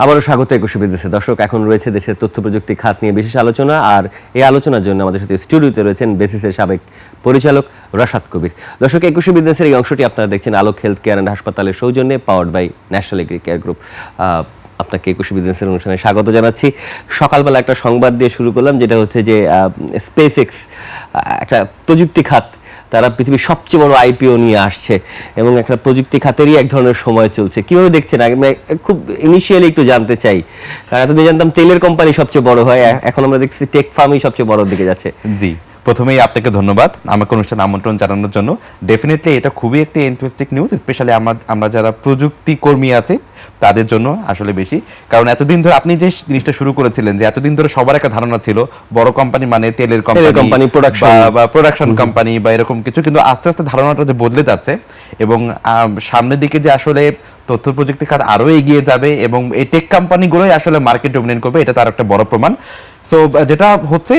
আবারও স্বাগত একুশে বিদেশে। দর্শক, এখন রয়েছে দেশের তথ্য প্রযুক্তি খাত নিয়ে বিশেষ আলোচনা, আর এই আলোচনার জন্য আমাদের সাথে স্টুডিওতে রয়েছেন বেসিসের সাবেক পরিচালক রাশাদ কবির। দর্শক, একুশে বিদেশের এই অংশটি আপনারা দেখছেন আলোক হেলথ কেয়ার অ্যান্ড হাসপাতালের সৌজন্যে, powered by national agri care group. আপনাকে একুশে বিজনেসের অনুষ্ঠানে স্বাগত জানাচ্ছি। সকালবেলা একটা সংবাদ দিয়ে শুরু করলাম, যেটা হচ্ছে যে স্পেস এক্স একটা প্রযুক্তি খাত, তারা পৃথিবীর সবচেয়ে বড় আইপিও নিয়ে আসছে এবং একটা প্রযুক্তি খাতেরই এক ধরনের সময় চলছে। কিভাবে দেখছেন? খুব ইনিশিয়ালি একটু জানতে চাই, কারণ এতদিন জানতাম তেলের কোম্পানি সবচেয়ে বড় হয়, এখন আমরা দেখছি টেক ফার্মই সবচেয়ে বড় দিকে যাচ্ছে। জি, প্রথমেই আপনাকে ধন্যবাদ আমাকে অনুষ্ঠানে আমন্ত্রণ জানানোর জন্য। ডেফিনেটলি এটা খুবই একটি ইন্টারেস্টিং নিউজ, স্পেশালি আমরা যারা প্রযুক্তি কর্মী আছে তাদের জন্য আসলে বেশি। কারণ এতদিন ধরে আপনি যে জিনিসটা শুরু করেছিলেন, যে এতদিন ধরে সবার একটা ধারণা ছিল বড় কোম্পানি মানে তেলের কোম্পানি, প্রোডাকশন কোম্পানি বা এরকম কিছু, কিন্তু আস্তে আস্তে ধারণাটা যে বদলে যাচ্ছে এবং সামনের দিকে যে আসলে তথ্য প্রযুক্তি খাত আরো এগিয়ে যাবে এবং এই টেক কোম্পানিগুলোই আসলে মার্কেট ডমিনেট করবে, এটা তার একটা বড় প্রমাণ। সো যেটা হচ্ছে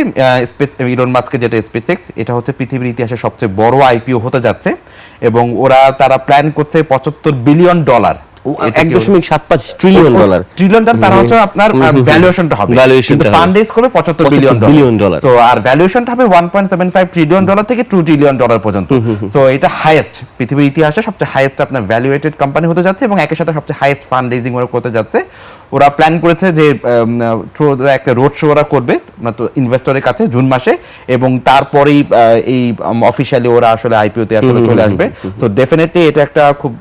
ইলন মাস্কের যেটা স্পেসএক্স, এটা হচ্ছে পৃথিবীর ইতিহাসে সবচেয়ে বড় আইপিও হতে যাচ্ছে এবং তারা প্ল্যান করছে $75 বিলিয়ন, $1.75 ট্রিলিয়ন। তারা হচ্ছে আপনার ভ্যালুয়েশনটা হবে, কিন্তু ফান্ড রেজ করবে $75 বিলিয়ন। সো আর ভ্যালুয়েশনটা হবে $1.75 ট্রিলিয়ন থেকে $2 ট্রিলিয়ন পর্যন্ত। সো এটা হাইয়েস্ট পৃথিবীর ইতিহাসে সবচেয়ে হাইয়েস্ট আপনার ভ্যালুয়েটেড কোম্পানি হতে যাচ্ছে এবং একই সাথে সবচেয়ে হাইয়েস্ট ফান্ড রেজিং ওরা করতে যাচ্ছে। ওরা প্ল্যান করেছে যে একটা রোড শো ওরা করবে ইনভেস্টরের কাছে জুন মাসে, এবং তারপরেই এই অফিসিয়ালি ওরা আসলে আইপিওতে আসলে চলে আসবে। সো ডেফিনেটলি এটা একটা খুব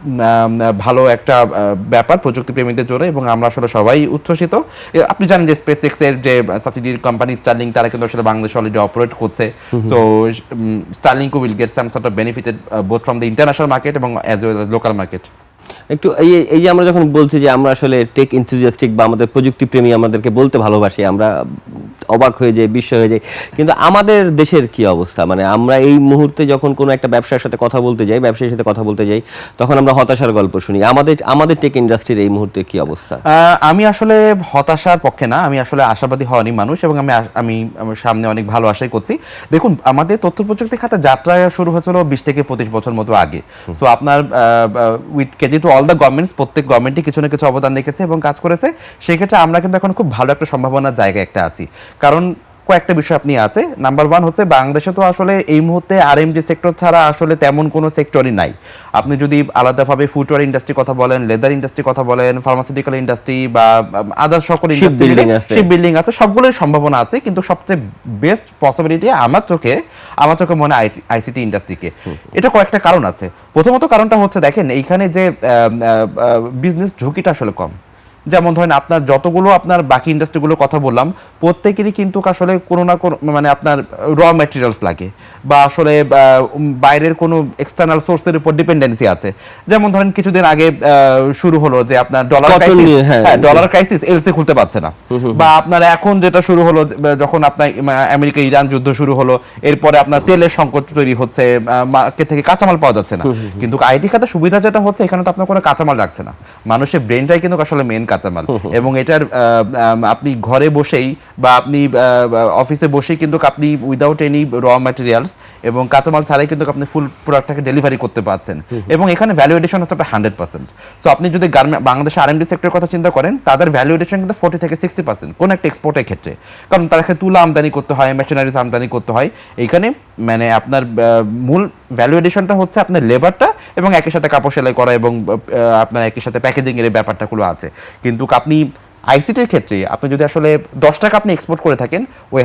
ভালো একটা ব্যাপার প্রযুক্তি প্রেমীদের জন্য এবং আমরা আসলে সবাই উচ্ছ্বসিত। আপনি জানেন যে স্পেস এক্স এর যে সাবসিডিয়ারি কোম্পানি স্টারলিংক, তারা কিন্তু আসলে বাংলাদেশে অলরেডি অপারেট করছে। So Starlink will get some sort of benefited both from the international market এবং as well as local market. একটু এই যে আমরা যখন বলছি যে আমরা আসলে টেক এনথুজিয়াস্টিক বা আমাদের প্রযুক্তি প্রেমী, আমাদেরকে বলতে ভালোবাসি, আমরা অবাক হয়ে যাই, বিস্ময় হয়ে যাই, কিন্তু আমাদের দেশের কি অবস্থা? মানে আমরা এই মুহূর্তে যখন কোনো একটা ব্যবসার সাথে কথা বলতে যাই, ব্যবসায়ীর সাথে কথা বলতে যাই, তখন আমরা হতাশার গল্প শুনি। আমাদের টেক ইন্ডাস্ট্রির এই মুহূর্তে কি অবস্থা? আমি আসলে হতাশার পক্ষে না, আমি আসলে আশাবাদী হওয়ারই মানুষ এবং আমি সামনে অনেক ভালো আশাই করছি। দেখুন, আমাদের তথ্য প্রযুক্তি খাতে যাত্রা শুরু হয়েছিল 20 থেকে 25 বছর মতো আগে। সো আপনার with KG to all the governments, প্রত্যেক গভর্নমেন্টই কিছু না কিছু অবদান রেখেছে এবং কাজ করেছে। সেক্ষেত্রে আমরা কিন্তু এখন খুব ভালো একটা সম্ভাবনার জায়গায় একটা আছি, কারণ কয়েকটা বিষয় আপনি আছে। নাম্বার 1 হচ্ছে বাংলাদেশে তো আসলে এই মুহূর্তে আরএমজি সেক্টর ছাড়া আসলে তেমন কোনো সেক্টরই নাই। আপনি যদি আলাদাভাবে ফুটওয়্যার ইন্ডাস্ট্রি কথা বলেন, লেদার ইন্ডাস্ট্রি কথা বলেন, ফার্মাসিউটিক্যাল ইন্ডাস্ট্রি বা আদার সকল ইন্ডাস্ট্রি, শিপ বিল্ডিং আছে, সবগুলোর সম্ভাবনা আছে, কিন্তু সবচেয়ে বেস্ট পসিবিলিটি আমার চোখে মনে হয় আইসিটি ইন্ডাস্ট্রিকে। এটা কয়েকটা কারণ আছে। প্রথমত কারণটা হচ্ছে, দেখেন এইখানে যে বিজনেস ঝুঁকিটা আসলে কম। যেমন ধরেন আপনার যতগুলো আপনার বাকি ইন্ডাস্ট্রিগুলো কথা বললাম, প্রত্যেকেরই কিন্তু আসলে কোনো না কোনো মানে আপনার র ম্যাটেরিয়ালস লাগে বা আসলে বাইরের কোনো এক্সটার্নাল সোর্সের উপর ডিপেন্ডেন্সি আছে। যেমন ধরেন কিছুদিন আগে শুরু হলো যে আপনার ডলার ক্রাইসিস, এলসি খুলতে পারছে না, বা আপনার এখন যেটা শুরু হলো যখন আপনার আমেরিকা ইরান যুদ্ধ শুরু হলো, এরপরে আপনার তেলের সংকট তৈরি হচ্ছে, মার্কেট থেকে কাঁচামাল পাওয়া যাচ্ছে না। কিন্তু আইটি খাতে সুবিধা যেটা হচ্ছে, এখানে তো আপনার কোনো কাঁচামাল রাখছে না, মানুষের ব্রেনটাই কিন্তু আসলে মেন কাঁচামাল। এবং এটার আপনি ঘরে বসেই বা আপনি অফিসে বসেই কিন্তু আপনি উইদাউট এনি র ম্যাটেরিয়ালস এবং কাঁচামাল ছাড়াই কিন্তু আপনি ফুল প্রোডাক্টটাকে ডেলিভারি করতে পারছেন এবং এখানে ভ্যালু এডিশন হচ্ছে 100%। সো আপনি যদি বাংলাদেশের আরএমডি সেক্টরের কথা চিন্তা করেন, তাদের ভ্যালু এডিশন কিন্তু 40 থেকে 60% কোন একটা এক্সপোর্টের ক্ষেত্রে, কারণ তাদেরকে তুলা আমদানি করতে হয়, মেশিনারিজ আমদানি করতে হয়। এইখানে মানে আপনার মূল ভ্যালু এডিশনটা হচ্ছে আপনার লেবারটা এবং একই সাথে কাপড় সেলাই করা এবং আপনার একই সাথে প্যাকেজিং এর ব্যাপারটাগুলো আছে। কিন্তু আপনি আইসিটির ক্ষেত্রে আপনি যদি আসলে 10 টাকা আপনি এক্সপোর্ট করে থাকেন, ওই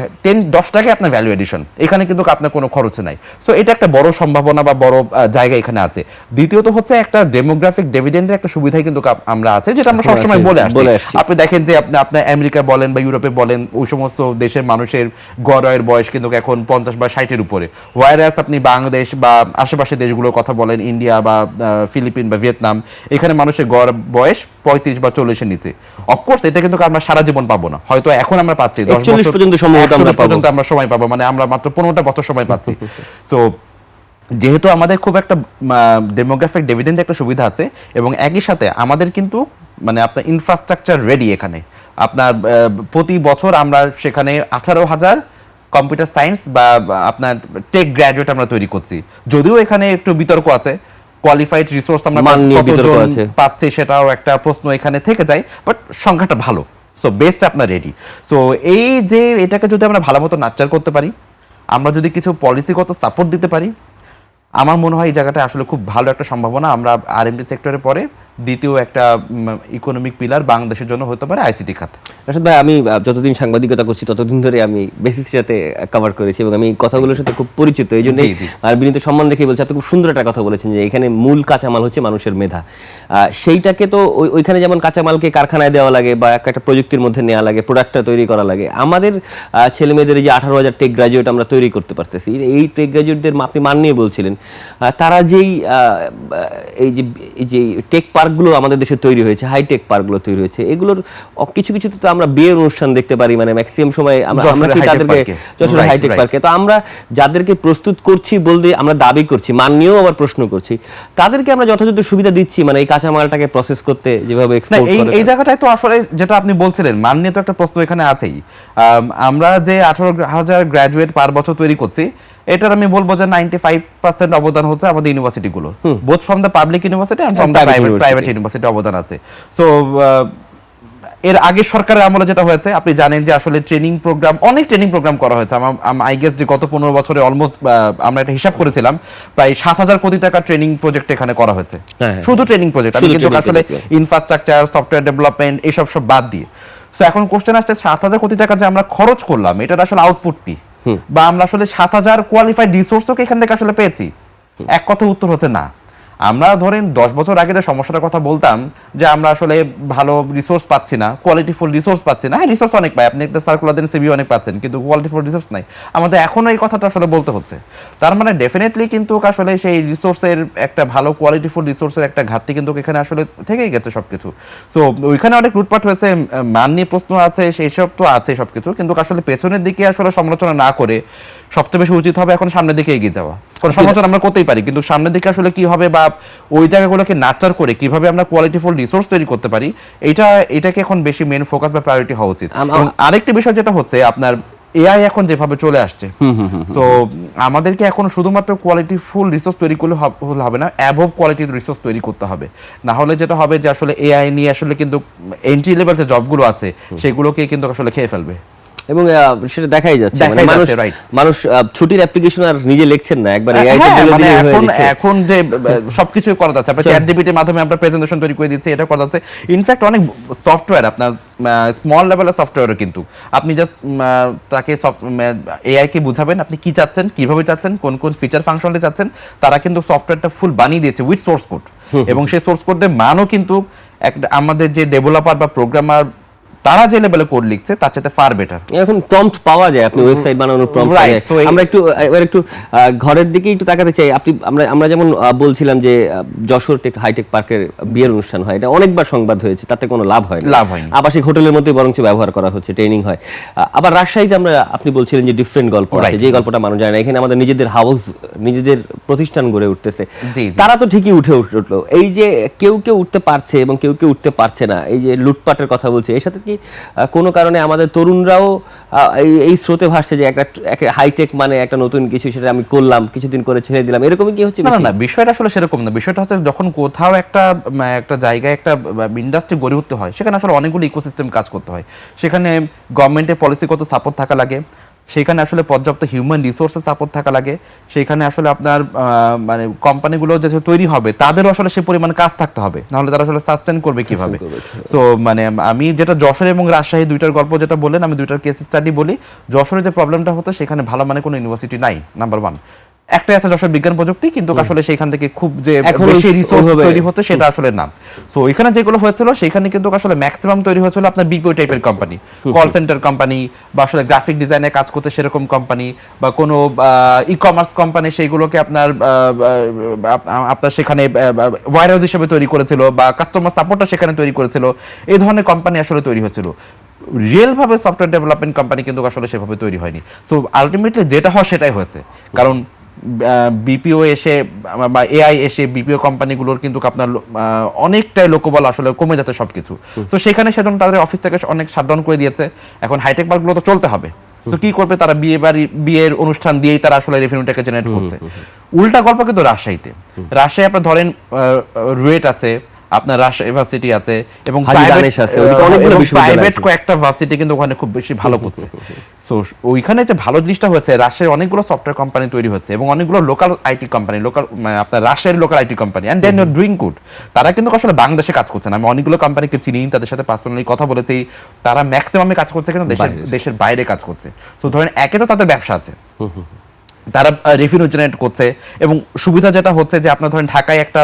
10 টাকায় আপনার ভ্যালু এডিশন, এখানে কিন্তু আপনার কোনো খরচ নাই। সো এটা একটা বড় সম্ভাবনা বা বড় জায়গা এখানে আছে। দ্বিতীয়ত হচ্ছে একটা ডেমোগ্রাফিক ডিভিডেন্ডের একটা সুবিধাই কিন্তু আমরা আছে, যেটা আমরা সবসময় বলে আসছি। আপনি দেখেন যে আপনার আমেরিকা বলেন বা ইউরোপে বলেন, ওই সমস্ত দেশের মানুষের গড় আয়ের বয়স কিন্তু এখন 50 বা 60-এর উপরে, ওয়াইরাস আপনি বাংলাদেশ বা আশেপাশের দেশগুলোর কথা বলেন, ইন্ডিয়া বা ফিলিপিন বা ভিয়েতনাম, এখানে মানুষের গড় বয়স 35 বা 40-এর নিচে। অফকোর্স এটা কিন্তু আমরা সারা জীবন পাবো না, হয়তো এখন আমরা পাচ্ছি 10 বছর পর্যন্ত আমরা সময় পাবো, মানে আমরা মাত্র 15টা বছর সময় পাচ্ছি। সো যেহেতু আমাদের খুব একটা ডেমোগ্রাফিক ডিভিডেন্ড একটা সুবিধা আছে এবং একই সাথে আমাদের কিন্তু মানে আপনার ইনফ্রাস্ট্রাকচার রেডি। এখানে আপনার প্রতি বছর আমরা সেখানে 18,000 কম্পিউটার সায়েন্স বা আপনার টেক গ্র্যাজুয়েট আমরা তৈরি করছি। যদিও এখানে একটু বিতর্ক আছে, কোয়ালিফাইড রিসোর্স আমরা মান নিয়ে বিতর্ক কতজন আছে। পাচ্ছি সেটাও একটা প্রশ্ন এখানে থেকে যায়, বাট সংখ্যাটা ভালো। সো বেস্ট আপনার রেডি। সো এই যে এটাকে যদি আমরা ভালো মতো নাচার করতে পারি, আমরা যদি কিছু পলিসিগত সাপোর্ট দিতে পারি, আমার মনে হয় এই জায়গাটা আসলে খুব ভালো একটা সম্ভাবনা। আমরা আরএমডি সেক্টরের পরে দ্বিতীয় একটা ইকোনমিক পিলার বাংলাদেশের জন্য হতে পারে আইসিটি খাত। রাশাদ ভাই, আমি যতদিন সাংবাদিকতা করছি ততদিন ধরে আমি বেসিসের সাথে কভার করেছি এবং আমি কথাগুলোর সাথে খুব পরিচিত। এই জন্যই জি, জি। আর বিনীত সম্মান রেখে বলছি, আপনি খুব সুন্দর একটা কথা বলেছেন যে এখানে মূল কাঁচামাল হচ্ছে মানুষের মেধা। সেইটাকে তো ওইখানে যেমন কাঁচামালকে কারখানায় দেওয়া লাগে বা একটা প্রযুক্তির মধ্যে নেওয়া লাগে, প্রোডাক্টটা তৈরি করা লাগে, আমাদের ছেলে মেয়েদের এই যে 18,000 টেক গ্রাজুয়েট আমরা তৈরি করতে পারতেছি, এই টেক গ্রাজুয়েটদের আপনি মান নিয়ে বলছিলেন, তারা যেই এই যে টেক পার্কগুলো আমাদের দেশে তৈরি হয়েছে, হাইটেক পার্কগুলো তৈরি হয়েছে, এগুলোর কিছু কিছু তো আমরা বিয়ের অনুষ্ঠান দেখতে পারি, মানে ম্যাক্সিমাম সময় আমরা কি তাদেরকে যশোর হাইটেক পার্কে, তো আমরা যাদেরকে প্রস্তুত করছি বলতে আমরা দাবি করছি, মান নিয়েও আবার প্রশ্ন করছি, তাদেরকে আমরা যথাযথ সুবিধা দিচ্ছি, মানে এই কাঁচামালটাকে প্রসেস করতে যেভাবে এক্সপোর্ট করে। এই জায়গাটায় তো আসলে যেটা আপনি বলছিলেন, মান নিয়ে তো একটা প্রশ্ন এখানে আছেই। আমরা যে 18,000 গ্রাজুয়েট পার বছর তৈরি করছি, এটার আমি বলবো যে 95% অবদান হচ্ছে আমাদের ইউনিভার্সিটিগুলো, both from the public university and from the private university অবদান আছে। সো এর আগে সরকারের আমলে যেটা হয়েছে, আপনি জানেন যে আসলে অনেক ট্রেনিং প্রোগ্রাম করা হয়েছে। আই গেস যে গত 15 বছরে অলমোস্ট আমরা একটা হিসাব করেছিলাম, প্রায় 7,000 কোটি টাকা ট্রেনিং প্রজেক্ট এখানে করা হয়েছে, শুধু ট্রেনিং প্রজেক্ট। আমি কিন্তু আসলে ইনফ্রাস্ট্রাকচার, সফটওয়্যার ডেভেলপমেন্ট এইসব সব বাদ দিয়ে। সো এখন কোশ্চেন আসছে, 7,000 কোটি টাকা যে আমরা খরচ করলাম, এটার আসলে আউটপুট কি, বা আমরা আসলে 7,000 কোয়ালিফাইড রিসোর্সও কি এখান থেকে আসলে পেয়েছি? এক কথা উত্তর হচ্ছে না। আমরা ধরেন 10 বছর আগে যে সমস্যাটার কথা বলতাম যে আমরা আসলে ভালো রিসোর্স পাচ্ছি না, কোয়ালিটিফুল রিসোর্স পাচ্ছি না। হ্যাঁ, রিসোর্স অনেক পাই, আপনি একটা সার্কুলার দেন, সিভি অনেক পাচ্ছেন, কিন্তু কোয়ালিটিফুল রিসোর্স নাই। আমাদের এখনো এই কথাটা আসলে বলতে হচ্ছে। তার মানে ডেফিনেটলি কিন্তু আসলে সেই রিসোর্সের একটা ভালো কোয়ালিটিফুল রিসোর্সের একটা ঘাটতি কিন্তু এখানে আসলে থেকেই গেছে সবকিছু। সো ওইখানে অনেক লুটপাট হয়েছে, মান নিয়ে প্রশ্ন আছে, সেই সব তো আছে সবকিছু, কিন্তু আসলে পেছনের দিকে আসলে সমালোচনা না করে সবচেয়ে বেশি উচিত হবে এখন সামনের দিকে এগিয়ে যাওয়া। কোনো সমালোচনা আমরা করতেই পারি, কিন্তু সামনের দিকে আসলে কি হবে বা ওই জায়গাগুলোকে নাচার করে কিভাবে আমরা কোয়ালিটিফুল রিসোর্স তৈরি করতে পারি, এটাকে এখন বেশি মেন ফোকাস বা প্রায়োরিটি হওয়া উচিত। এবং আরেকটি বিষয় যেটা হচ্ছে, আপনার এআই এখন যেভাবে চলে আসছে, তো আমাদেরকে এখন শুধুমাত্র কোয়ালিটিফুল রিসোর্স তৈরি করলে হবে না, অ্যাবভ কোয়ালিটির রিসোর্স তৈরি করতে হবে। না হলে যেটা হবে যে আসলে এআই নিয়ে আসলে কিন্তু এন্ট্রি লেভেল যে জবগুলো আছে সেগুলোকে কিন্তু আসলে খেয়ে ফেলবে। এবং সেটা দেখাই যাচ্ছে, মানে মানুষ ছুটির অ্যাপ্লিকেশন আর নিজে লিখছেন না, একবার এআই তে বলে দিলেই হয়ে যাচ্ছে। এখন যে সবকিছু করা যাচ্ছে, আমরা চ্যাট জিপিটির মাধ্যমে আমরা প্রেজেন্টেশন তৈরি করে দিচ্ছি, এটা করা যাচ্ছে। ইনফ্যাক্ট অনেক সফটওয়্যার, আপনার স্মল লেভেলের সফটওয়্যারও কিন্তু আপনি জাস্ট তাকে এআই কে বুঝাবেন আপনি কি চাচ্ছেন, কিভাবে চাচ্ছেন, কোন কোন ফিচার ফাংশনটা চাচ্ছেন, তারা কিন্তু সফটওয়্যারটা ফুল বানিয়ে দিয়েছে উইথ সোর্স কোড। এবং সেই সোর্স কোডের মানও কিন্তু আমাদের যে ডেভেলপার বা প্রোগ্রামার তারা যে লেভেলে কোড লিখছে তার চাইতে ফার বেটার। এখন প্রম্পট পাওয়া যায়, আপনি ওয়েবসাইট বানানোর প্রম্পট পাওয়া যায়। আমরা একটু ঘরের দিকে একটু তাকাতে চাই। আমরা যেমন বলছিলাম যে যশোর হাইটেক পার্কের বিয়ের অনুষ্ঠান হয়, এটা অনেকবার সংবাদ হয়েছে, তাতে কোনো লাভ হয়নি। আবাসিক হোটেলের মধ্যে বরঞ্চ ব্যবহার করা হচ্ছে, ট্রেনিং হয়। আবার রাজশাহীতে আপনি বলছিলেন যে ডিফারেন্ট গল্প আছে, যে গল্পটা মানুষ জানে না। এখানে আমাদের নিজেদের হাউস, নিজেদের প্রতিষ্ঠান গড়ে উঠতেছে, তারা তো ঠিকই উঠলো। এই যে কেউ কেউ উঠতে পারছে এবং কেউ কেউ উঠতে পারছে না, এই যে লুটপাটের কথা বলছে, এর সাথে কি কোনো কারণে আমাদের তরুণরাও এই স্রোতে ভাসছে যে একটা হাইটেক মানে একটা নতুন কিছু, সেটা আমি করলাম, কিছুদিন করে ছেড়ে দিলাম, এরকমই কি হচ্ছে? না, বিষয়টা আসলে সেরকম না। বিষয়টা হচ্ছে যখন কোথাও একটা জায়গায় একটা ইন্ডাস্ট্রি গড়ে উঠতে হয়, সেখানে আসলে অনেকগুলো ইকোসিস্টেম কাজ করতে হয়। সেখানে গভর্নমেন্টের পলিসিগত সাপোর্ট থাকা লাগে, সেখানে আসলে পর্যাপ্ত হিউম্যান রিসোর্সের সাপোর্ট থাকা লাগে, সেখানে আসলে আপনার মানে কোম্পানিগুলো যে তৈরি হবে তাদেরও আসলে সে পরিমাণ কাজ থাকতে হবে, নাহলে তারা আসলে সাস্টেন করবে কিভাবে। সো মানে আমি যেটা যশোর এবং রাজশাহী দুইটার গল্প যেটা বললেন, আমি দুইটার কেস স্টাডি বলি। যশোরে যে প্রবলেমটা হতো, সেখানে ভালো মানে কোনো ইউনিভার্সিটি নাই, নাম্বার 1। একটাই আছে যশোর বিজ্ঞান প্রযুক্তি, কিন্তু আসলে সেখান থেকে খুব যে বেশি রিসোর্স তৈরি হচ্ছে সেটা আসলে না। সো এখানে যেগুলো হয়েছিল সেখানে কিন্তু আসলে ম্যাক্সিমাম তৈরি হয়েছিল আপনার বিপিও টাইপের কোম্পানি, কল সেন্টার কোম্পানি, বা আসলে গ্রাফিক ডিজাইনে কাজ করতে সেরকম কোম্পানি, বা কোনো ই কমার্স কোম্পানি সেইগুলোকে আপনার সেখানে ওয়্যারহাউস হিসেবে তৈরি করেছিল, বা কাস্টমার সাপোর্টটা সেখানে তৈরি করেছিল। এই ধরনের কোম্পানি আসলে তৈরি হয়েছিল। রিয়েল ভাবে সফটওয়্যার ডেভেলপমেন্ট কোম্পানি কিন্তু আসলে সেভাবে তৈরি হয়নি। সো আলটিমেটলি যেটা হয় সেটাই হয়েছে, কারণ বিপিও এসে বা এআই এসে বিপিও কোম্পানিগুলোর কিন্তু আপনার অনেকটাই লোকবল আসলে কমে যাচ্ছে সবকিছু। তো সেখানে সেজন্য তাদের অফিসটাকে অনেক শাটডাউন করে দিয়েছে। এখন হাইটেক পার্কগুলো তো চলতে হবে, তো কি করবে তারা বিয়ের অনুষ্ঠান দিয়েই তারা আসলে রেভিনিউটাকে জেনারেট করছে। উল্টা গল্প কিন্তু রাজশাহীতে, রাজশাহী আপনার ধরেন রুয়েট আছে, আপনার রাজশাহী ইউনিভার্সিটি আছে এবং হাজী দানেশ আছে, ওদিকে অনেকগুলো বিশ্ববিদ্যালয় প্রাইভেট আছে। কয়েকটা ভার্সিটি কিন্তু ওখানে খুব বেশি ভালো করছে। সো ওইখানে যে ভালো জিনিসটা হচ্ছে, রাজশাহীর অনেকগুলো সফটওয়্যার কোম্পানি তৈরি হচ্ছে এবং অনেকগুলো লোকাল আইটি কোম্পানি, আপনার রাজশাহীর local IT company, and then your doing good. তারা কিন্তু আসলে বাংলাদেশে কাজ করছে না। আমি অনেকগুলো কোম্পানিকে চিনি, তাদের সাথে পার্সোনালি কথা বলেছি, তারা ম্যাক্সিমামে কাজ করছে কিন্তু দেশের বাইরে কাজ করছে। সো ধরেন একে তো তাদের ব্যবসা আছে, তারা রেভিনিউ জেনারেট করছে এবং সুবিধা যেটা হচ্ছে যে আপনার ধরেন ঢাকায় একটা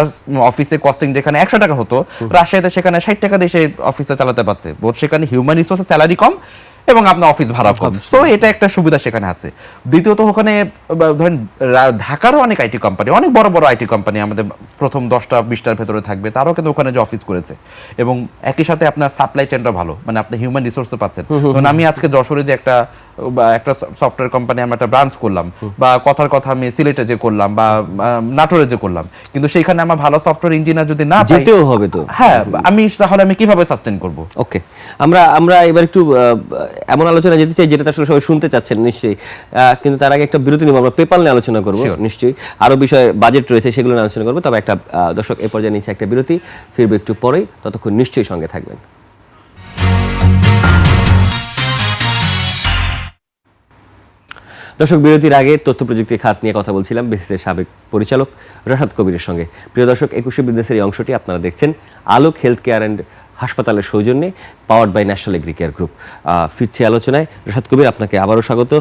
অফিসে কস্টিং যেখানে 100 টাকা হতো, রাজশাহীতে সেখানে 60 টাকা দিয়ে সেই অফিসে চালাতে পারছে। বোধ সেখানে হিউম্যান রিসোর্সের স্যালারি কম এবং আপনার অফিস ভাড়া কম। তো এটা একটা সুবিধা সেখানে আছে। দ্বিতীয়ত ওখানে ধরেন ঢাকারও অনেক আইটি কোম্পানি, অনেক বড় বড় আইটি কোম্পানি আমাদের প্রথম 10-20টার ভেতরে থাকবে, তারাও কিন্তু ওখানে যে অফিস করেছে এবং একই সাথে আপনার সাপ্লাই চেনটা ভালো, মানে আপনি হিউম্যান রিসোর্সও পাচ্ছেন। আমি আজকে যশোরে যে একটা সফটওয়্যার কোম্পানি আমরা একটা ব্রাঞ্চ করলাম, বা কথার কথা আমি সিলেটে যে করলাম বা নাটোরে যে করলাম, কিন্তু সেইখানে আমার ভালো সফটওয়্যার ইঞ্জিনিয়ার যদি না পাই, যেতেও হবে তো। হ্যাঁ, তাহলে আমি কিভাবে সাস্টেইন করব? ওকে, আমরা এবার একটু এমন আলোচনা যেতে চাই যেটা আসলে সবাই শুনতে চাচ্ছেন নিশ্চয়ই, কিন্তু তার আগে একটা বিরতি নিব। আমরা পেপাল নিয়ে আলোচনা করব নিশ্চয়ই, আরো বিষয় বাজেট রয়েছে সেগুলো নিয়ে আলোচনা করবো। তবে একটা দর্শক এই পর্যায়ে নিচ্ছে একটা বিরতি, ফিরবে একটু পরেই, ততক্ষণ নিশ্চয়ই সঙ্গে থাকবেন। দর্শক, বিরতির আগে তথ্য প্রযুক্তি খাত নিয়ে কথা বলছিলাম বেসিসের সাবেক পরিচালক রাশাদ কবিরের সঙ্গে। প্রিয় দর্শক, 21শে বিজনেসের এই অংশটি আপনারা দেখছেন আলোক হেলথ কেয়ার অ্যান্ড হাসপাতালের সৌজন্যে, powered by national agri care group. ফিরছি আলোচনায়। রাশাদ কবির, আপনাকে আবারও স্বাগত।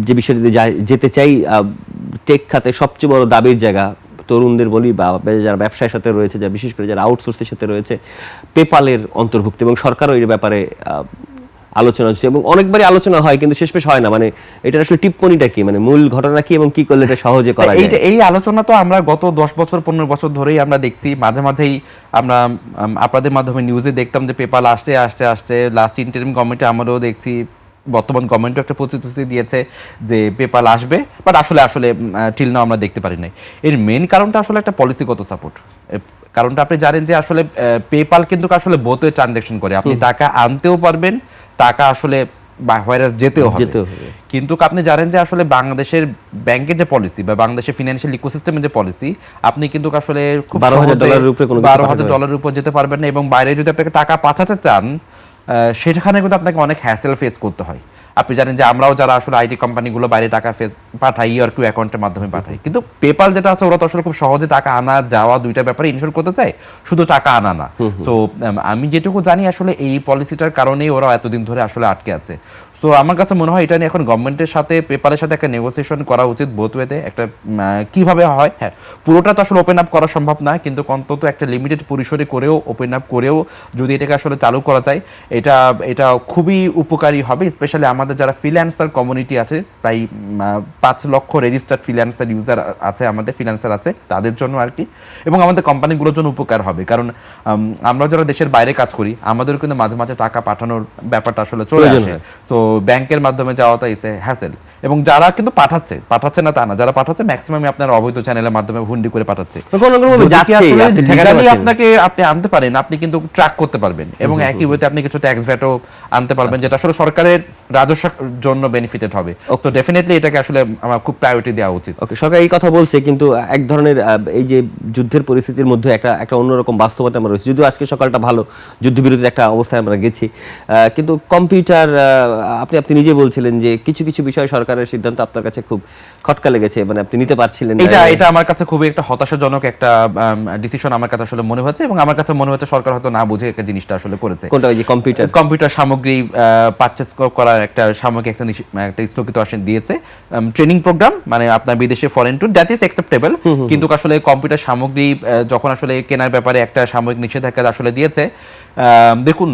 যে বিষয়টিতে যেতে চাই, টেক খাতে সবচেয়ে বড় দাবির জায়গা তরুণদের বলি বা যারা ব্যবসায়ের সাথে রয়েছে, যারা বিশেষ করে যারা আউটসোর্সের সাথে রয়েছে, পেপালের অন্তর্ভুক্ত, এবং সরকারও এই ব্যাপারে আলোচনা হচ্ছে এবং অনেকবারই আলোচনা হয় কিন্তু শেষমেশ হয় না। মানে এটা আসলে টিপ্পনিটা কি, মানে মূল ঘটনা কি এবং কি করলে এটা সহজে করা যায়? এই আলোচনা তো আমরা গত 10 বছর 15 বছর ধরেই আমরা দেখছি। মাঝে মাঝেই আমরা আপনাদের মাধ্যমে নিউজে দেখতাম যে পেপাল আসতে আসতে আসতে লাস্ট ইন্টারিম গভর্নমেন্টে আমরাও দেখছি, বর্তমান গভর্নমেন্টও একটা প্রতিশ্রুতি দিয়েছে যে পেপাল আসবে, বাট আসলে টিল নাও আমরা দেখতে পারি নাই। এর মেইন কারণটা আসলে একটা পলিসিগত সাপোর্ট। কারণটা আপনি জানেন যে আসলে পেপাল কিন্তু আসলে বোথ ওয়ে ট্রানজাকশন করে, আপনি টাকা আনতেও পারবেন, টাকা আসলে ভাইরাস যেতেও হবে। কিন্তু আপনি জানেন যে আসলে বাংলাদেশের ব্যাংকের যে পলিসি বা বাংলাদেশের ফিনান্সিয়াল ইকোসিস্টেমের যে পলিসি, আপনি কিন্তু আসলে খুব $12,000 উপর যেতে পারবেন না, এবং বাইরে যদি আপনাকে টাকা পাঠাতে চান সেখানে কিন্তু আপনাকে অনেক হ্যাসেল ফেস করতে হয়। আপনি জানেন যে আমরাও যারা আসলে আইটি কোম্পানিগুলো বাইরে টাকা পাঠাই ইআরকিউ অ্যাকাউন্টের মাধ্যমে পাঠাই, কিন্তু পেপাল যেটা আছে ওরা তো আসলে খুব সহজে টাকা আনা যাওয়া দুইটা ব্যাপারে ইনশোর করতে চায়, শুধু টাকা আনা না। সো আমি যেটুকু জানি আসলে এই পলিসিটার কারণেই ওরা এতদিন ধরে আসলে আটকে আছে। সো আমার কাছে মনে হয় এটা নিয়ে এখন গভর্নমেন্টের সাথে পেপারের সাথে একটা নেগোসিয়েশন করা উচিত বোথ ওয়েতে। একটা কিভাবে হয়, হ্যাঁ পুরোটা তো আসলে ওপেন আপ করা সম্ভব না, কিন্তু অন্তত একটা লিমিটেড পরিসরে করেও ওপেন আপ করেও যদি এটাকে আসলে চালু করা যায়, এটা খুবই উপকারী হবে। স্পেশালি আমাদের যারা ফ্রিল্যান্সার কমিউনিটি আছে, প্রায় 5 লক্ষ রেজিস্টার্ড ফ্রিল্যান্সার ইউজার আছে, আমাদের ফ্রিল্যান্সার আছে, তাদের জন্য আর কি, এবং আমাদের কোম্পানিগুলোর জন্য উপকার হবে। কারণ আমরা যারা দেশের বাইরে কাজ করি আমাদের কিন্তু মাঝে মাঝে টাকা পাঠানোর ব্যাপারটা আসলে চলে আসে। সো ব্যাংকের মাধ্যমে যাওয়াটা ইসে হ্যাসেল, এবং যারা কিন্তু পাঠাচ্ছে না তা না, যারা পাঠাচ্ছে ম্যাক্সিমাম আপনার অবৈধ চ্যানেলের মাধ্যমে হুন্ডি করে পাঠাচ্ছে। আপনি আনতে পারেন, আপনি কিন্তু ট্র্যাক করতে পারবেন, এবং একই বইতে আপনি কিছু ট্যাক্স ভ্যাটও আনতে পারবেন, যেটা আসলে সরকারের রাজস্বের জন্য বেনিফিটেড হবে। তো ডেফিনেটলি এটাকে আসলে আমার খুব প্রায়োরিটি দেওয়া উচিত। ওকে, সরকার এই কথা বলছে, কিন্তু এক ধরনের এই যে যুদ্ধের পরিস্থিতির মধ্যে একটা অন্যরকম বাস্তবতা আমরা রয়েছে। যদিও আজকে সকালটা ভালো, যুদ্ধবিরতির একটা অবস্থায় আমরা গেছি, কিন্তু কম্পিউটার আপনি নিজে বলছিলেন যে কিছু কিছু বিষয় সরকারের সিদ্ধান্ত আপনার কাছে খুব খটকা লেগেছে, মানে আপনি নিতে পারছিলেন না। এটা আমার কাছে খুবই একটা হতাশাজনক একটা ডিসিশন আমার কাছে আসলে মনে হচ্ছে, এবং আমার কাছে মনে হচ্ছে সরকার হয়তো না বুঝে একটা জিনিসটা আসলে করেছে। কোনটা? ওই যে কম্পিউটার সামগ্রী পারচেজ করার একটা সামগ্রী একটা স্থগিত দিয়েছে, ট্রেনিং প্রোগ্রাম, মানে আপনার বিদেশে foreign tour, that is acceptable, কিন্তু আসলে কম্পিউটার সামগ্রী যখন আসলে কেনার ব্যাপারে একটা সাময়িক নিষেধাজ্ঞা আসলে দিয়েছে। দেখুন,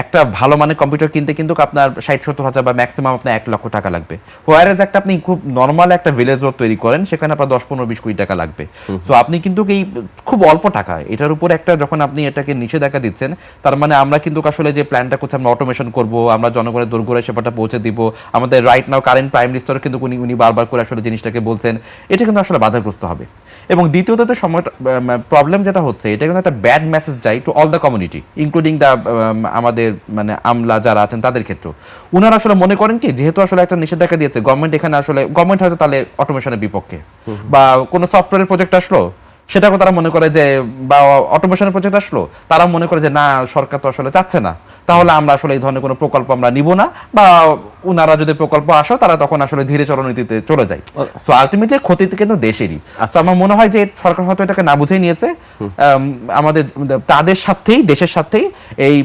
একটা ভালো মানের কম্পিউটার কিনতে কিন্তু আপনার 60-70 হাজার বা ম্যাক্সিমাম আপনার 1 লক্ষ টাকা লাগবে। হোয়ারেজ একটা আপনি খুব নর্মাল একটা ভিলেজ রোড তৈরি করেন, সেখানে আপনার 10-15-20 কোটি টাকা লাগবে। সো আপনি কিন্তু এই খুব অল্প টাকা, এটার উপর একটা যখন আপনি এটাকে নিষেধাজ্ঞা দিচ্ছেন, তার মানে আমরা কিন্তু আসলে যে প্ল্যানটা করছি, আমরা অটোমেশন করব, আমরা জনগণের দোরগোড়ায় সেবাটা পৌঁছে দিব। আমাদের right now current prime minister কিন্তু উনি বারবার করে আসলে জিনিসটাকে বলছেন, এটা কিন্তু আসলে বাধাগ্রস্ত হবে। এবং দ্বিতীয়ত সময়টা প্রবলেম যেটা হচ্ছে, এটা কিন্তু একটা ব্যাড মেসেজ যায় two all the community, including the আমাদের মানে আমলা যারা আছেন তাদের ক্ষেত্রে। উনারা আসলে মনে করেন কি, যেহেতু আসলে একটা নিষেধাজ্ঞা দিয়েছে গভর্নমেন্ট, এখানে আসলে গভর্নমেন্ট হয়তো তাহলে অটোমেশনের বিপক্ষে, বা কোনো সফটওয়্যারের প্রজেক্ট আসলো সেটাকে তারা মনে করে যে, বা অটোমেশনের প্রজেক্ট আসলো তারা মনে করে যে না, সরকার তো আসলে চাচ্ছে না, তাহলে আমরা আসলে এই ধরনের কোনো প্রকল্প আমরা নিব না, বা উনারা যদি প্রকল্প আসো তারা তখন আসলে ধীরে চলনীতিতে চলে যায়। সো আলটিমেটলি ক্ষতি কিন্তু দেশেরই। তো আমার মনে হয় যে সরকার হয়তো এটাকে না বুঝেই নিয়েছে, আমাদের তাদের সাথেই দেশের সাথেই এই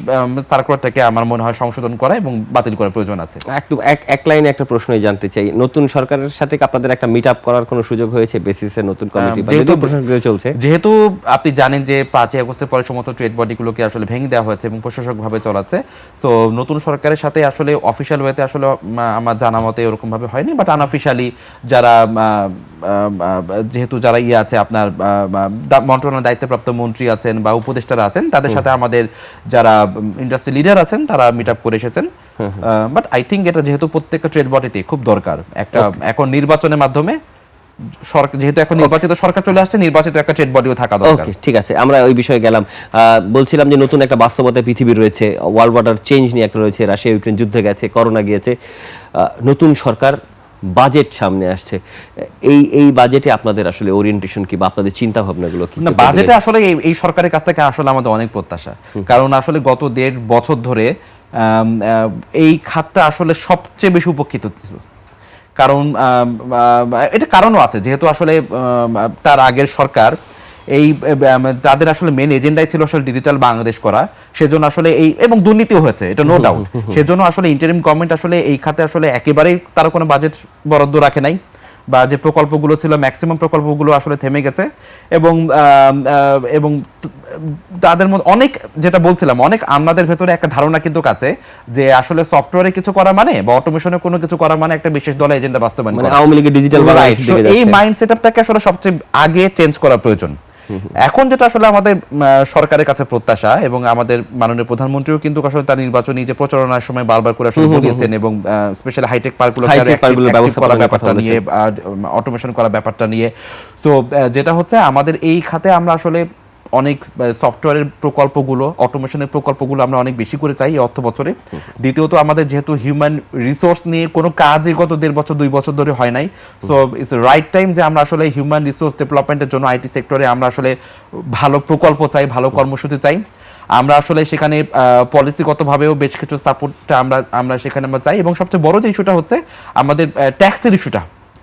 সার্কুলারটাকে আমার মনে হয় সংশোধন করা এবং বাতিল করার প্রয়োজন আছে। একটু এক লাইনে একটা প্রশ্নই জানতে চাই, নতুন সরকারের সাথে আপনাদের একটা মিট আপ করার কোনো সুযোগ হয়েছে বেসিসে নতুন কমিটি চলছে? যেহেতু আপনি জানেন যে 5 আগস্টের পরে সমস্ত ট্রেড বডিগুলোকে আসলে ভেঙে দেওয়া হয়েছে এবং প্রশাসকভাবে চলাচ্ছে, তো নতুন সরকারের সাথে আসলে অফিসিয়াল ওয়েতে আসলে আমার জানা মতে ওরকম ভাবে হয়নি, বাট আনঅফিশিয়ালি যারা যেহেতু যারা আছে আপনার মন্ত্রণালয়ের দায়িত্বপ্রাপ্ত মন্ত্রী আছেন বা উপদেষ্টারা আছেন, তাদের সাথে আমাদের যারা ইন্ডাস্ট্রি লিডার আছেন তারা মিট আপ করে এসেছেন। বাট আই থিঙ্ক এটা যেহেতু প্রত্যেকটা ট্রেড বডিতে খুব দরকার, একটা এখন নির্বাচনের মাধ্যমে সরকার, যেহেতু এখন নির্বাচিত সরকার চলে আসছে, নির্বাচিত একটা ট্রেড বডিও থাকা দরকার। ওকে, ঠিক আছে, আমরা ওই বিষয়ে গেলাম। বলছিলাম যে নতুন একটা বাস্তবতা পৃথিবী রয়েছে, ওয়ার্ল্ড অর্ডার চেঞ্জ নিয়ে একটা রয়েছে, রাশিয়া ইউক্রেন যুদ্ধে গেছে, করোনা গিয়েছে, নতুন সরকার, বাজেট সামনে আসছে, এই বাজেটে আপনাদের আসলে ওরিয়েন্টেশন কি বা আপনাদের চিন্তা ভাবনাগুলো কি? না, বাজেটে আসলে এই সরকারের কাছ থেকে আসলে আমাদের অনেক প্রত্যাশা, কারণ আসলে গত 1.5 বছর ধরে এই খাতটা আসলে সবচেয়ে বেশি উপকৃত ছিল। কারণ এটা কারণও আছে, যেহেতু আসলে তার আগের সরকার এই তাদের আসলে মেন এজেন্ডাই ছিল আসলে ডিজিটাল বাংলাদেশ করা, সেজন্য আসলে এই, এবং দুর্নীতিও হয়েছে, এটা নো ডাউট, সেজন্য আসলে ইন্টারিম গভর্নমেন্ট আসলে এই খাতে আসলে একেবারেই তারা কোনো বাজেট বরাদ্দ রাখে নাই, বা যে প্রকল্পগুলো ছিল ম্যাক্সিমাম প্রকল্পগুলো আসলে থেমে গেছে। এবং এবং তাদের মধ্যে অনেক, যেটা বলছিলাম, অনেক আমাদের ভেতরে একটা ধারণা কিন্তু আছে যে আসলে সফটওয়্যারে কিছু করা মানে বা অটোমেশনে কোনো কিছু করা মানে একটা বিশেষ দলের এজেন্ডা বাস্তবায়ন করা, আওয়ামী লীগের ডিজিটাল বাংলাদেশ। এই মাইন্ড সেটআপটাকে আসলে সবচেয়ে আগে চেঞ্জ করা প্রয়োজন। এখন যেটা আসলে আমাদের সরকারের কাছে প্রত্যাশা, এবং আমাদের মাননীয় প্রধানমন্ত্রীও কিন্তু আসলে তার নির্বাচনী যে প্রচারণার সময় বারবার করে আসলে বলেছেন, এবং স্পেশালি হাইটেক পার্কগুলো করার ব্যাপারটা নিয়ে, অটোমেশন করার ব্যাপারটা নিয়ে। তো যেটা হচ্ছে আমাদের এই খাতে আমরা আসলে অনেক সফটওয়্যারের প্রকল্পগুলো, অটোমেশনের প্রকল্পগুলো আমরা অনেক বেশি করে চাই এই অর্থ বছরে। দ্বিতীয়ত আমাদের যেহেতু হিউম্যান রিসোর্স নিয়ে কোনো কাজই গত 1.5 বছর 2 বছর ধরে হয় নাই, সো ইটস রাইট টাইম যে আমরা আসলে হিউম্যান রিসোর্স ডেভেলপমেন্টের জন্য আইটি সেক্টরে আমরা আসলে ভালো প্রকল্প চাই, ভালো কর্মসূচি চাই। আমরা আসলে সেখানে পলিসিগতভাবেও বেশ কিছু সাপোর্টটা আমরা সেখানে আমরা চাই। এবং সবচেয়ে বড় যে ইস্যুটা হচ্ছে আমাদের ট্যাক্সের ইস্যুটা,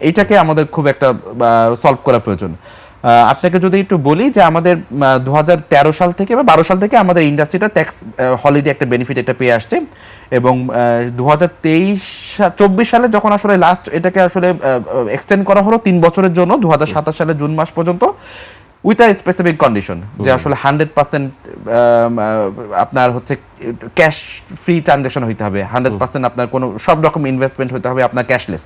এইটাকে আমাদের খুব একটা সলভ করা প্রয়োজন। আপনাকে যদি একটু বলি যে আমাদের 2013 সাল থেকে বা 12 সাল থেকে আমাদের ইন্ডাস্ট্রিটা ট্যাক্স হলিডে একটা বেনিফিট এটা পেয়ে আসছে, এবং 2023-24 সালে যখন আসলে লাস্ট এটাকে আসলে এক্সটেন্ড করা হলো 3 বছরের জন্য 2027 সালের জুন মাস পর্যন্ত, উইথ আ স্পেসিফিক কন্ডিশন যে আসলে 100% আপনার হচ্ছে ক্যাশ ফ্রি ট্রানজাকশন হইতে হবে, 100% আপনার কোনো সব রকম ইনভেস্টমেন্ট হতে হবে আপনার ক্যাশলেস,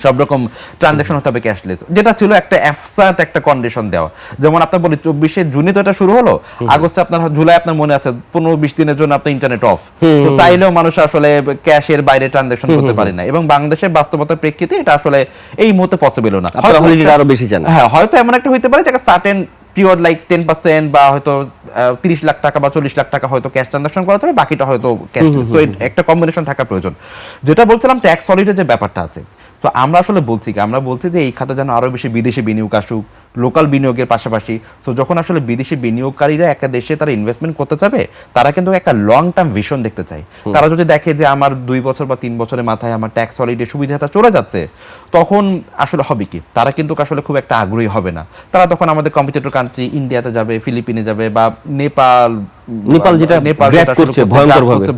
সব রকম ট্রানজাকশন হতে হবে ক্যাশলেস, যেটা ছিল একটা এফসাট একটা কন্ডিশন দেওয়া। যেমন আপনার বলি 24 জুনে তো এটা শুরু হলো, আগস্টে আপনার জুলাই আপনার মনে আছে 15-20 দিনের জন্য আপনার ইন্টারনেট অফ, তো চাইলেও মানুষ আসলে ক্যাশের বাইরে ট্রানজাকশন করতে পারে না। এবং বাংলাদেশের বাস্তবতার প্রেক্ষিতে এটা আসলে এই মুহূর্তে পসিবল না, আরো বেশি জানেন। হ্যাঁ, হয়তো এমন একটা হইতে পারে যে সার্টেন পিরিয়ড লাইক 10% বা হয়তো 30 লাখ টাকা বা 40 লাখ টাকা হয়তো ক্যাশ ট্রানজাকশন করা যাবে, বাকিটা হয়তো ক্যাশলেস। তো একটা কম্বিনেশন থাকা প্রয়োজন। যেটা বলছিলাম ট্যাক্স হলিডের যে ব্যাপারটা আছে, তো আমরা আসলে বলছি যে এই খাতে যেন আরো বেশি বিদেশি বিনিয়োগ আসুক, লোকাল বিনিয়োগের পাশাপাশি। তো যখন আসলে বিদেশি বিনিয়োগকারীরা একটা দেশে তারা ইনভেস্টমেন্ট করতে যাবে, তারা কিন্তু একটা লং টার্ম ভিশন দেখতে চায়। তারা যদি দেখে যে আমার 2 বছর বা 3 বছরের মাথায় আমার ট্যাক্স হলিডে সুবিধাটা চলে যাচ্ছে, তখন আসলে হবে কি, তারা কিন্তু আসলে খুব একটা আগ্রহী হবে না। তারা তখন আমাদের কম্পিটিটর কান্ট্রি ইন্ডিয়াতে যাবে, ফিলিপিনে যাবে, বা নেপাল যেটা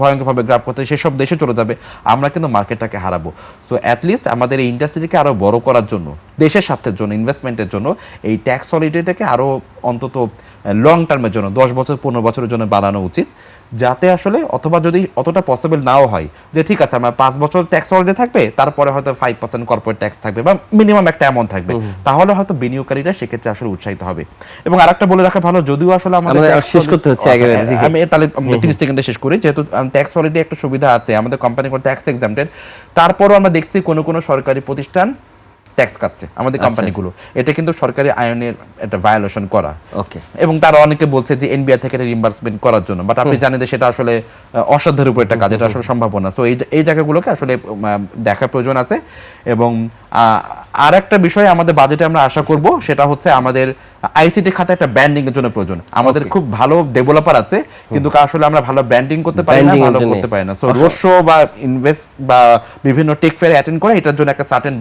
ভয়ঙ্করভাবে গ্রাব করতে, সেসব দেশে চলে যাবে। আমরা কিন্তু মার্কেটটাকে হারাবো। সো অ্যাটলিস্ট আমাদের এই ইন্ডাস্ট্রিকে আরো বড় করার জন্য, দেশের স্বার্থের জন্য, ইনভেস্টমেন্টের জন্য এই ট্যাক্স হলিডেটাকে আরো অন্তত লং টার্মের জন্য 10 বছর 15 বছরের জন্য বাড়ানো উচিত, যাতে আসলে, অথবা যদি অতটা পসিবল নাও হয় যে ঠিক আছে আমার 5 বছর ট্যাক্স হলিডে থাকবে, তারপরে হয়তো 5% কর্পোরেট ট্যাক্স থাকবে বা মিনিমাম একটা অ্যামাউন্ট থাকবে, তাহলে হয়তো বিনিয়োগকারীরা সেক্ষেত্রে আসলে উৎসাহিত হবে। এবং আরেকটা বলে রাখা ভালো, যদিও আসলে আমাদের শেষ করতে হচ্ছে, আমি তাহলে 30 সেকেন্ডে শেষ করি, যেহেতু ট্যাক্স হলিডে একটা সুবিধা আছে, আমাদের কোম্পানি ট্যাক্স এক্সাম্পটেড, তারপরও আমরা দেখছি কোনো সরকারি প্রতিষ্ঠান ট্যাক্স কাটছে আমাদের কোম্পানিগুলো, এটা কিন্তু সরকারি আইনের একটা ভায়োলেশন করা। ওকে, এবং তারা অনেকে বলছে যে এনবিআর থেকে রিইম্বার্সমেন্ট করার জন্য, বাট আপনি জানেন যে সেটা আসলে অসাধ্যের উপর একটা কাজ, এটা আসলে সম্ভব না। সো এই জায়গাগুলোকে আসলে দেখার প্রয়োজন আছে। এবং আর একটা বিষয় আমাদের বাজেটে আমরা আশা করব, সেটা হচ্ছে আমাদের আইসিটি খাতে একটা ব্র্যান্ডিং এর জন্য প্রয়োজন। আমাদের খুব ভালো ডেভেলপার আছে, কিন্তু আসলে আমরা ভালো ব্র্যান্ডিং করতে পারি না, ভালো করতে পারি না। সো রোড শো বা ইনভেস্ট বা বিভিন্ন টেক ফেয়ার অ্যাটেন্ড করে, এটার জন্য একটা সার্টেন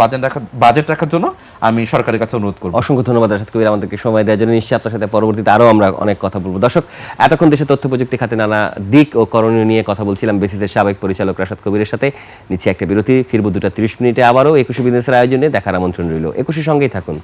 বাজেট রাখার জন্য আমি সরকারের কাছে অনুরোধ করব। অসংখ্য ধন্যবাদ রাশাদ কবির আমাদেরকে সময় দেওয়ার জন্য। নিশ্চয়ই আপনার সাথে পরবর্তীতে আরও আমরা অনেক কথা বলবো। দর্শক, এতক্ষণ দেশের তথ্য প্রযুক্তি খাতে নানা দিক ও করণীয় নিয়ে কথা বলছিলাম বেসিসের সাবেক পরিচালক রাশাদ কবিরের সাথে। নিচ্ছে একটা বিরতি, ফিরবো 2টা 30 মিনিটে আবারও 21 বিজনেসের আয়োজনে দেখার আমন্ত্রণ রইল। 21 সঙ্গেই থাকুন।